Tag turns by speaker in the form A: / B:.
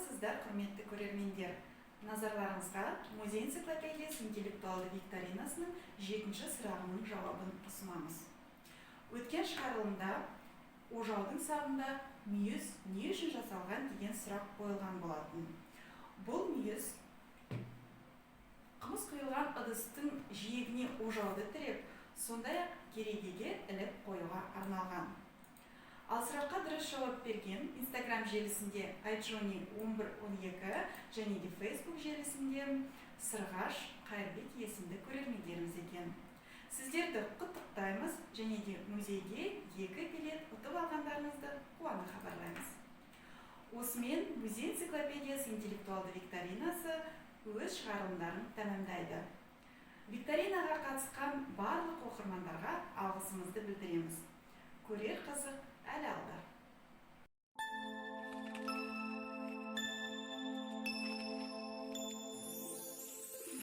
A: Армысыздар, құрметті көрермендер. Назарларыңызға музей энциклопедиясы интеллектуалды викторинасының 7-ші сұрағының жауабын ұсынамыз. Өткен шығарылымда ожаудың сабында мүйіз не үшін жасалған деген сұрақ қойылған болатын. Бұл мүйіз қымыз құйылған ыдыстың жиегіне ожауды тіреп, сондай-ақ керегеге іліп қоюға арналған. Ал сұраққа дұрыс жауап берген Instagram желісінде iJohnny 1112 және де Facebook желісінде Сырғаш Қайырбек есімді көрермендеріміз екен. Сіздерді құттықтаймыз және де музейге 2 билет ұтып алғандарыңызды қуана хабарлаймыз. Осымен музей энциклопедиясы интеллектуалды викторинасы өз шығарылымдарын тәмамдайды. Викторинаға қатысқан барлық оқырмандарға алғысымызды білдіреміз. Көрер қызық әлі алда.